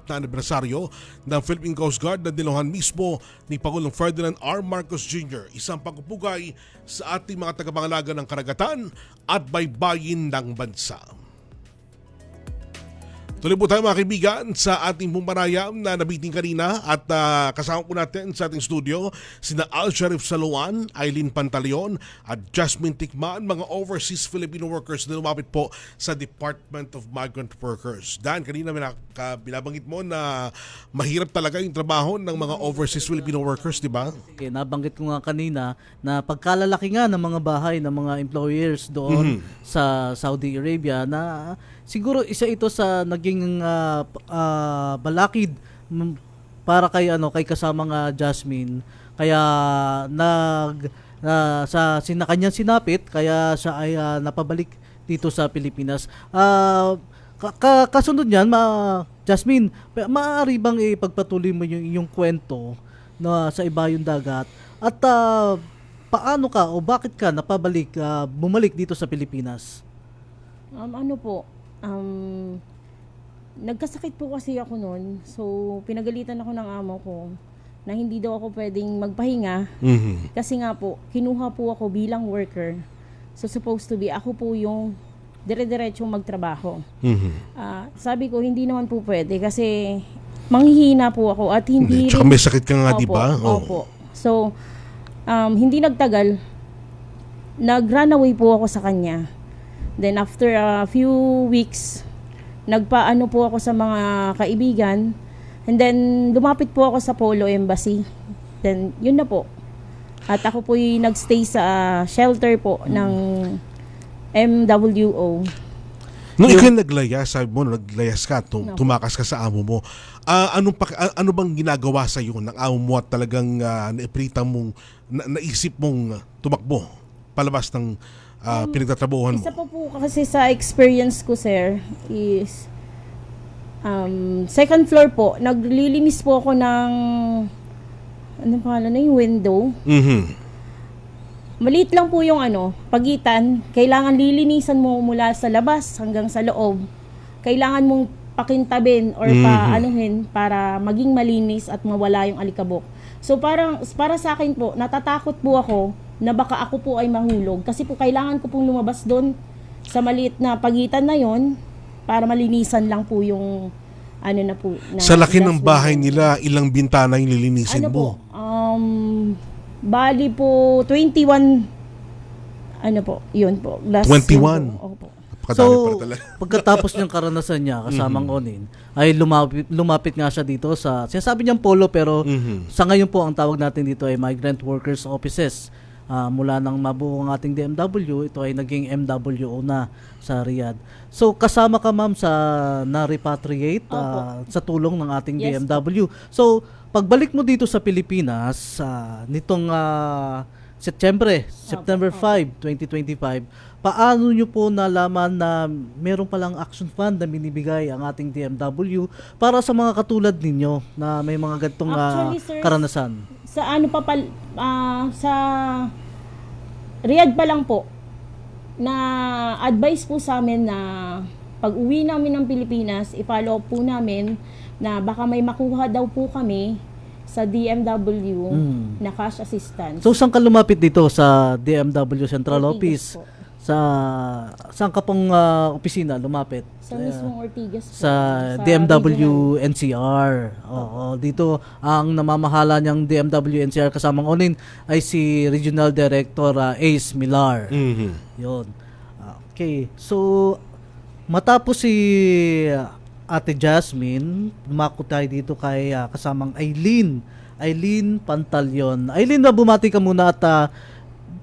na anibersaryo ng Philippine Coast Guard na dinuhan mismo ni Pangulong Ferdinand R. Marcos Jr. Isang pagpupugay sa ating mga tagapangalaga ng karagatan at baybayin ng bansa. Tuloy po tayo mga kaibigan sa ating pumarayam na nabiting kanina at kasama po natin sa ating studio sina Al Sharif Saluan, Eileen Pantaleon at Jasmine Tikman, mga overseas Filipino workers na lumapit po sa Department of Migrant Workers. Dan, kanina binabanggit mo na mahirap talaga yung trabaho ng mga overseas Filipino workers, di ba? Okay, nabanggit ko nga kanina na pagkalalaki nga ng mga bahay ng mga employers doon sa Saudi Arabia na siguro isa ito sa naging balakid para kay kay kasamang Jasmine, kaya sa kanyang sinapit kaya siya ay napabalik dito sa Pilipinas. Kasunod niyan, Jasmine, maaari bang ipagpatuloy mo yung kwento na sa ibayong dagat at paano ka o bakit ka bumalik dito sa Pilipinas? Nagkasakit po kasi ako noon. So, pinagalitan ako ng amo ko na hindi daw ako pwedeng magpahinga. Kasi nga po, kinuha po ako bilang worker. So, supposed to be, ako po yung dire-diretsong magtrabaho. Sabi ko, hindi naman po pwede kasi manghihina po ako at hindi Tsaka may sakit ka nga, di ba? Opo. So, hindi nagtagal, nag-run away po ako sa kanya. Then after a few weeks, nagpaano po ako sa mga kaibigan. And then, lumapit po ako sa Polo Embassy. Then, yun na po. At ako po yung nagstay sa shelter po ng MWO. Nung ikaw naglayas, sabi mo, naglayas ka, tumakas ka sa amo mo. Ano bang ginagawa sa iyo ng amo mo at talagang naipilitan mong, naisip mong tumakbo palabas ng pinagtatrabuhan mo? Isa po kasi sa experience ko, sir, is second floor po, naglilinis po ako ng anong pangalan na yung window. Maliit lang po yung pagitan. Kailangan lilinisan mo mula sa labas hanggang sa loob. Kailangan mong pakintabin or paanuhin para maging malinis at mawala yung alikabok. So para sa akin po, natatakot po ako na baka ako po ay mahulog. Kasi po kailangan ko pong lumabas doon sa maliit na pagitan na yon para malinisan lang po yung na po. Sa laki ng bahay nila, ilang bintana yung lilinisin mo? Bali po 21 yun po. 21? Opo. So, pagkatapos niyang karanasan niya kasamang Onin, ay lumapit nga siya dito sa, sinasabi niyang Polo pero sa ngayon po ang tawag natin dito ay Migrant Workers Offices. Mula nang mabuo ang ating DMW, ito ay naging MWO na sa Riyadh. So, kasama ka ma'am sa na-repatriate sa tulong ng ating DMW. So, pagbalik mo dito sa Pilipinas, nitong September 5, 2025, paano nyo po nalaman na meron palang action fund na binibigay ang ating DMW para sa mga katulad ninyo na may mga ganitong karanasan? Sa sa Riyadh pa lang po, na advice po sa amin na pag uwi namin ng Pilipinas, i-follow up po namin na baka may makuha daw po kami sa DMW na cash assistance. So, saan ka lumapit dito? Sa DMW Central Office? Saan ka pong opisina lumapit? Sa mismong Ortigas po. Sa DMW NCR. Dito, ang namamahala niyang DMW NCR kasamang Onin ay si Regional Director Ace Millar. Yun. Okay. So, matapos si Ate Jasmine, dumako tayo dito kay kasamang Aileen Pantalyon. Aileen, bumati ka muna at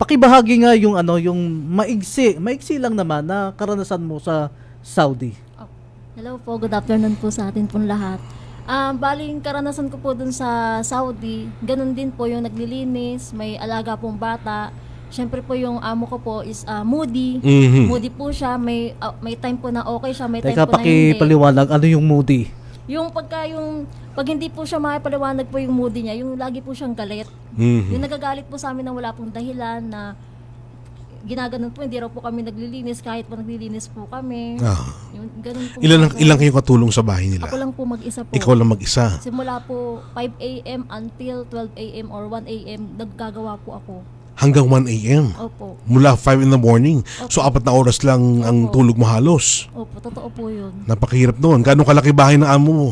pakibahagi nga yung yung maigsi lang naman na karanasan mo sa Saudi. Hello po, good afternoon po sa atin pong lahat. Baling karanasan ko po dun sa Saudi, ganun din po yung naglilinis, may alaga pong bata. Syempre po yung amo ko po is moody. Moody po siya, may time po na okay siya, may time po na hindi. Pakipaliwanag, ano yung moody? Yung pag hindi po siya makipaliwanag po yung moody niya, yung lagi po siyang galit. Yung nagagalit po sa amin na wala pong dahilan na ginaganon po, hindi raw po kami naglilinis kahit po naglilinis po kami. Yung, ganun po. Ilan kayo katulong sa bahay nila? Ako lang po mag-isa po. Ikaw lang mag-isa? Simula po 5 a.m. until 12 a.m. or 1 a.m. naggagawa po ako. Hanggang 1 a.m.? Opo. Mula 5 in the morning? Opo. So 4 na oras lang ang tulog mo halos? Opo, totoo po yun. Napakahirap noon. Gano'ng kalaki bahay ng amo mo?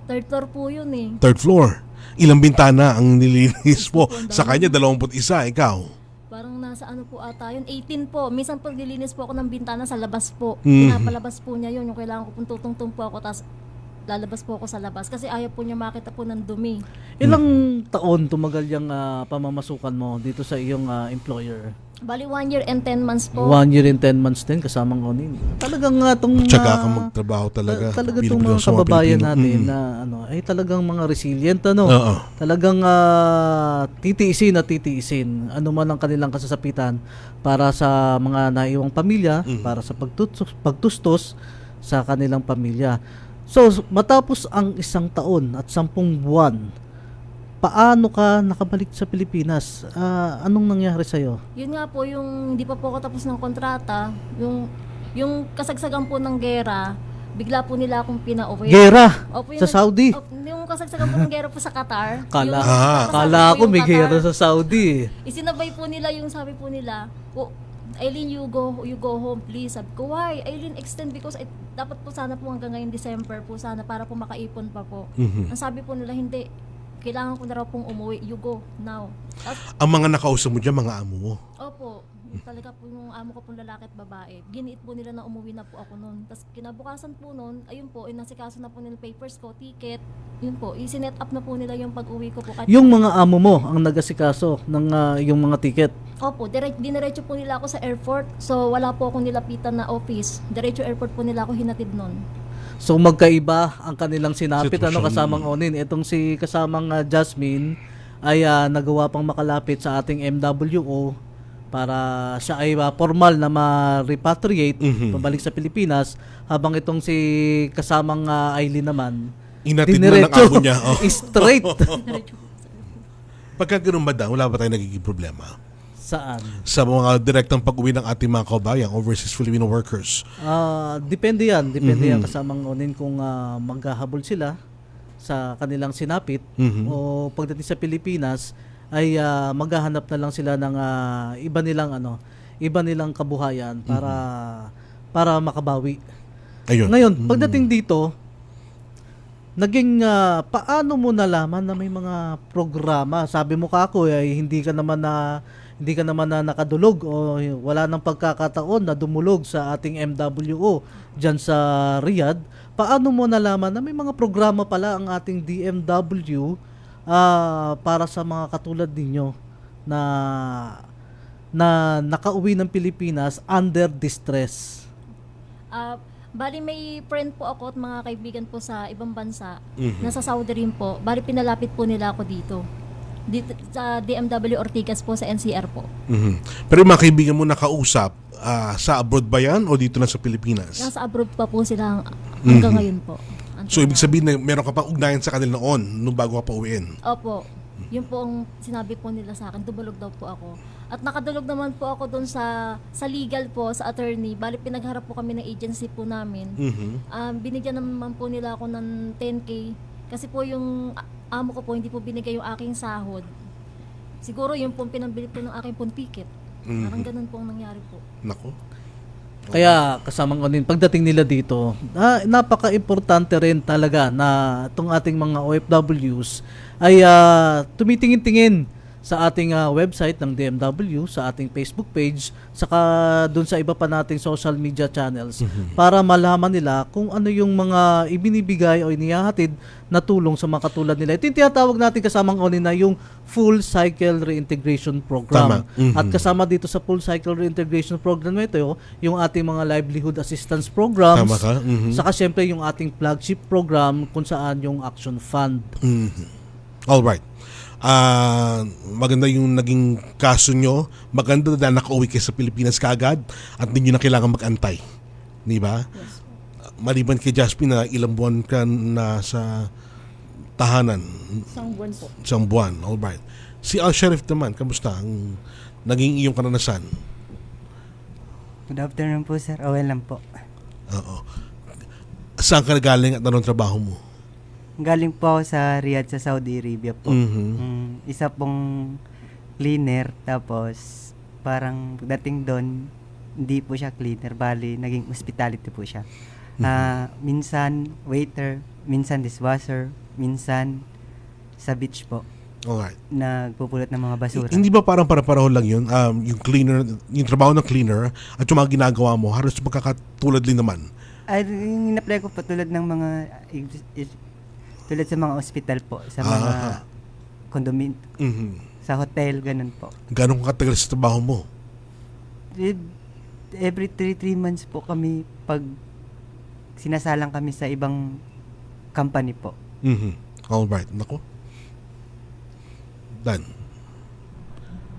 Third floor po yun eh. Third floor? Ilang bintana ang nilinis po? Sa kanya 21, ikaw? Parang nasa po ata yun, 18 po. Minsan po nililinis po ako ng bintana sa labas po. Pinapalabas po niya yun. Yung kailangan ko pong tutungtong po ako, tapos lalabas po ako sa labas kasi ayaw po niya makita po ng dumi. Ilang taon tumagal yung pamamasukan mo dito sa iyong employer? Bali 1 year and 10 months po. 1 year and 10 months din kasamang Onin. Talagang itong tsaga ka magtrabaho talaga. Talaga itong mga kababayan natin na ay talagang mga resilient Talagang titiisin at titiisin ano man ang kanilang kasasapitan para sa mga naiwang pamilya, para sa pagtustos sa kanilang pamilya. So, matapos ang 1 taon at 10 buwan, paano ka nakabalik sa Pilipinas? Anong nangyari sa'yo? Yun nga po, yung hindi pa po ako tapos ng kontrata, yung kasagsagan po ng gera, bigla po nila akong pinauwi. Gera Opo, sa Saudi. Yung kasagsagan po ng gera po sa Qatar. Kala, Yung- kala ko may gera sa Saudi. Isinabay po nila yung sabi po nila, Aileen, you go home please. Sabi ko, why? Aileen, extend because dapat po sana po hanggang ngayon December po sana para po makaipon pa po. Ang sabi po nila, hindi. Kailangan ko na raw pong umuwi. You go now. Ang mga nakausap mo dyan, mga amo mo. Opo. Talaga po yung amo ko pong lalaki at babae. Giniit po nila na umuwi na po ako noon. Tapos kinabukasan po noon, ayun po, nasikaso na po nila papers ko, ticket. Yun po, isinet up na po nila yung pag-uwi ko po. Yung mga amo mo ang nagasikaso ng yung mga ticket. Opo, diniretso po nila ako sa airport. So wala po akong nilapitan na office. Diretso airport po nila ako hinatid noon. So magkaiba ang kanilang sinapit, Sitwasyon. kasamang Onin. Itong si kasamang Jasmine ay nagawa pang makalapit sa ating MWO para siya ay formal na ma-repatriate, pabalik sa Pilipinas, habang itong si kasamang Aileen naman, Inatid na ng amo niya. Oh. straight. Pagka ganun ba daw, wala ba tayong nagiging problema? Saan? Sa mga direktang pag-uwi ng ating mga kabayang, overseas Filipino workers. Depende yan. Depende yan kasamang Onin kung maghahabol sila sa kanilang sinapit o pagdating sa Pilipinas ay maghahanap na lang sila ng iba nilang kabuhayan para makabawi. Ayun. Ngayon, pagdating dito, naging paano mo nalaman na may mga programa? Sabi mo kako ay hindi ka naman na nakadulog o wala nang pagkakataon na dumulog sa ating MWO diyan sa Riyadh. Paano mo nalaman na may mga programa pala ang ating DMW para sa mga katulad ninyo na nakauwi ng Pilipinas under distress? Bali may friend po ako at mga kaibigan po sa ibang bansa. Nasa Saudi rin po. Bali pinalapit po nila ako dito sa DMW Ortigas po sa NCR po. Pero yung mga kaibigan mo nakausap, sa abroad ba yan o dito na sa Pilipinas? Nasa abroad pa po sila hanggang ngayon po. So ibig sabihin na meron ka pang ugnayan sa kanila noon nung bago ka pa uwiin? Opo. Yun po ang sinabi po nila sa akin. Dumulog daw po ako. At nakadulog naman po ako doon sa legal po, sa attorney. Bali pinagharap po kami ng agency po namin. Binigyan naman po nila ako ng 10K. Kasi po yung amo ko po hindi po binigay yung aking sahod. Siguro yung po pinambili po ng aking pong ticket. Parang ganun po ang nangyari po. Nako. Kaya kasamang Onin, pagdating nila dito, napaka-importante rin talaga na itong ating mga OFWs ay tumitingin-tingin sa ating website ng DMW, sa ating Facebook page, saka doon sa iba pa nating social media channels para malaman nila kung ano yung mga ibinibigay o inihahatid na tulong sa mga katulad nila. Ito yung tinatawag natin kasamang Onin na yung Full Cycle Reintegration Program. Tama. At kasama dito sa Full Cycle Reintegration Program na ito, yung ating mga livelihood assistance programs, Tama ka. saka syempre yung ating flagship program kung saan yung Action Fund. All right. Maganda yung naging kaso nyo. Maganda na nakauwi kayo sa Pilipinas kaagad at hindi nyo na kailangan mag-antay. Di ba? Yes. Maliban kay Jasmine na ilang buwan ka na sa tahanan. Isang buwan po. Isang buwan. All right. Si Al-Sheriff naman, kamusta ang naging iyong karanasan? Good afternoon po, sir. Okay lang po. Oo. Saan ka galing at anong trabaho mo? Galing po ako sa Riyadh sa Saudi Arabia po. Isa pong cleaner, tapos parang dating doon, hindi po siya cleaner, bali naging hospitality po siya. Minsan waiter, minsan dishwasher, minsan sa beach po. Alright. Nagpupulot ng mga basura. Hindi ba parang para-paraho lang yun? Yung cleaner, yung trabaho ng cleaner at yung mga ginagawa mo, halos magkakatulad din naman. Yung in-apply ko po tulad ng mga tulad sa mga ospital po, sa mga condominium, sa hotel, ganun po. Ganun katagal sa trabaho mo? Every 3 months po kami pag sinasalang kami sa ibang company po. Alright. Nako. Done.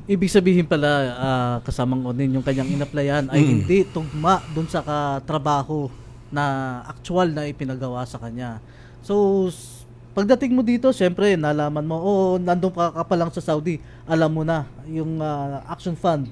Ibig sabihin pala, kasamang Onin, yung kanyang in-applyan ay hindi tugma dun sa katrabaho na actual na ipinagawa sa kanya. So, pagdating mo dito, syempre, nalaman mo, nandun ka pa lang sa Saudi, alam mo na yung Action Fund.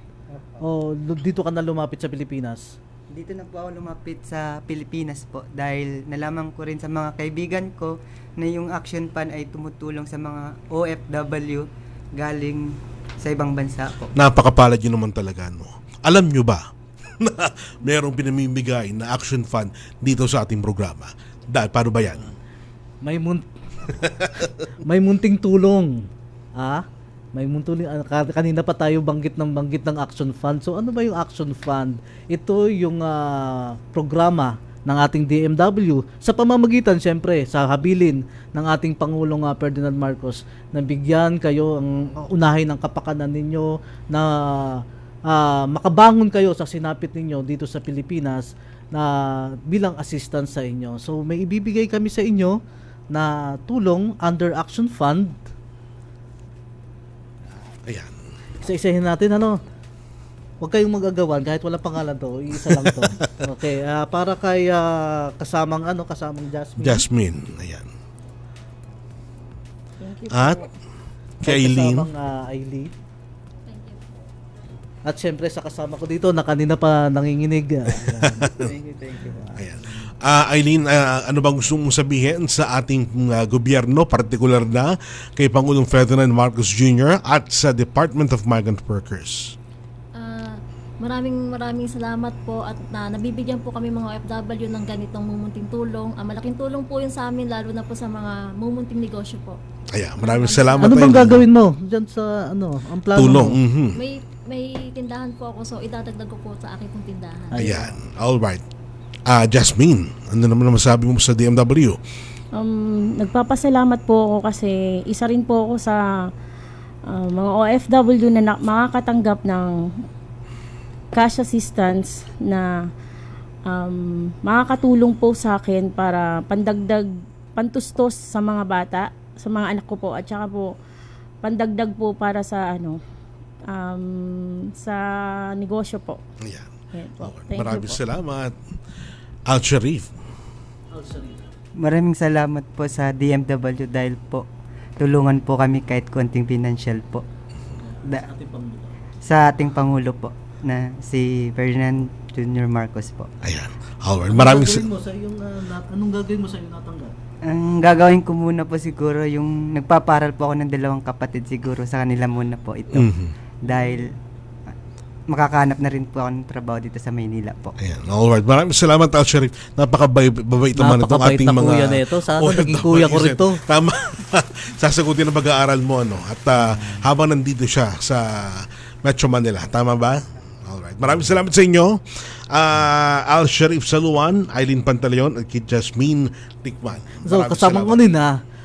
O dito ka na lumapit sa Pilipinas. Dito na po ako lumapit sa Pilipinas po dahil nalaman ko rin sa mga kaibigan ko na yung Action Fund ay tumutulong sa mga OFW galing sa ibang bansa po. Napakapalad nyo naman talaga, no? Alam nyo ba na merong pinamimigay na Action Fund dito sa ating programa? Dahil, paano ba yan? May munting tulong. May munting kanina pa tayo banggit ng Action Fund. So ano ba yung Action Fund? Ito yung programa ng ating DMW sa pamamagitan siyempre sa habilin ng ating Pangulong Ferdinand Marcos na bigyan kayo ang unahin ng kapakanan ninyo na makabangon kayo sa sinapit ninyo dito sa Pilipinas na bilang assistance sa inyo. So may ibibigay kami sa inyo na tulong under Action Fund. Ayan. Isa-isahin natin Huwag kayong magagawan kahit wala pangalan to, isa lang to. Okay, para kay kasamang Jasmine. Jasmine, ayan. Thank you At po. kay Aileen. Kasamang Aileen. At syempre sa kasama ko dito na kanina pa nanginginig. Thank you. Ayan. Aileen, ano bang gusto mong sabihin sa ating gobyerno, partikular na kay Pangulong Ferdinand Marcos Jr. at sa Department of Migrant Workers? Maraming salamat po at nabibigyan po kami mga OFW ng ganitong mumunting tulong. Malaking tulong po yun sa amin lalo na po sa mga mumunting negosyo po. Ayan, maraming salamat. Ano bang gagawin mo diyan sa ang plano tulong, mo? May tindahan po ako so idadagdag ko po sa aking pong tindahan. Ayan, all right. Jasmine, ano naman masabi mo sa DMW? Nagpapasalamat po ako kasi isa rin po ako sa mga OFW na makakatanggap ng cash assistance na makakatulong po sa akin para pantustos sa mga bata, sa mga anak ko po at saka po pandagdag po para sa sa negosyo po. Ayan. Po. Maraming salamat. Al-Sharif. Maraming salamat po sa DMW dahil po tulungan po kami kahit konting financial po. Sa ating Pangulo po na si Ferdinand Jr. Marcos po. Ayan. Alright. Maraming anong gagawin mo sa iyong natanggap? Ang gagawin ko muna po siguro yung nagpaparal po ako ng 2 kapatid siguro sa kanila muna po ito. Dahil makakahanap na rin po ako ng trabaho dito sa Maynila po. Ayan. Alright. Maraming salamat, Al-Sharif. Napakabait naman itong ating mga kuya nito. Sana naging kuya ko rito. Tama. Sasagutin ang pag-aaral mo. At habang nandito siya sa Metro Manila. Tama ba? Alright. Maraming salamat sa inyo. Al-Sharif Saluan, Aileen Pantaleon, at Kit Jasmine Tikman. So, kasama ko din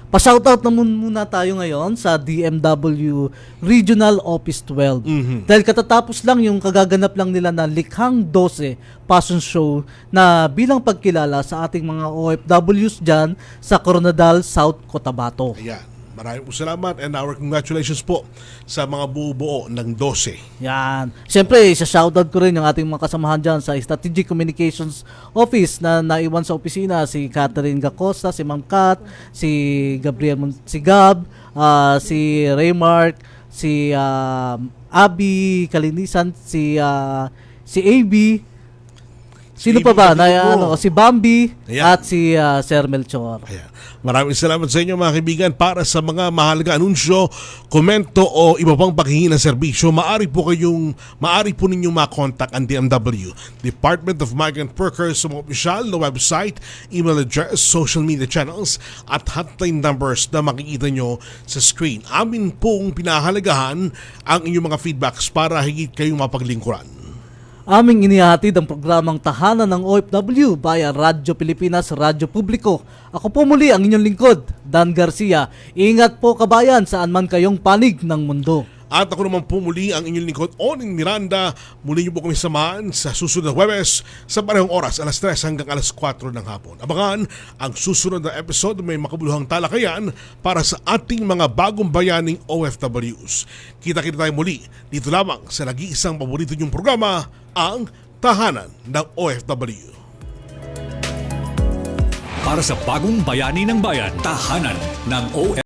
pa-shoutout na muna tayo ngayon sa DMW Regional Office 12. Dahil katatapos lang yung kagaganap lang nila na Likhang 12 Passion Show na bilang pagkilala sa ating mga OFWs dyan sa Coronadal, South Cotabato. Ayan. Maraming salamat and our congratulations po sa mga buo ng 12. Yan. Siyempre, isa-shoutout ko rin yung ating mga kasamahan dyan sa Strategic Communications Office na naiwan sa opisina, si Catherine Gacosta, si Ma'am Kat, si Gabriel si Gab, si Raymark, si Abby Kalinisan, si AB, sino pa ba? Si Bambi. Ayan. At si Sir Melchor. Ayan. Maraming salamat sa inyo mga kaibigan. Para sa mga mahalaga anunsyo, komento o iba pang paghingi ng serbisyo, maaari po ninyong makontak ang DMW, Department of Migrant Workers sa mga opisyal na website, email address, social media channels at hotline numbers na makikita nyo sa screen. Amin pong pinahalagahan ang inyong mga feedbacks para higit kayong mapaglingkuran. Aming inihahatid ang programang Tahanan ng OFW via Radyo Pilipinas, Radyo Publiko. Ako po muli ang inyong lingkod, Dan Garcia. Ingat po kabayan saan man kayong panig ng mundo. At ako naman po muli ang inyong lingkod, Oning Miranda. Muli niyo po kami samahan sa susunod na Huwebes sa parehong oras, alas 3 hanggang alas 4 ng hapon. Abangan ang susunod na episode, may makabuluhang talakayan para sa ating mga bagong bayaning OFWs. Kita-kita tayo muli dito lamang sa nag-iisang paborito niyong programa, ang Tahanan ng OFW. Para sa bagong bayani ng bayan, Tahanan ng OFW.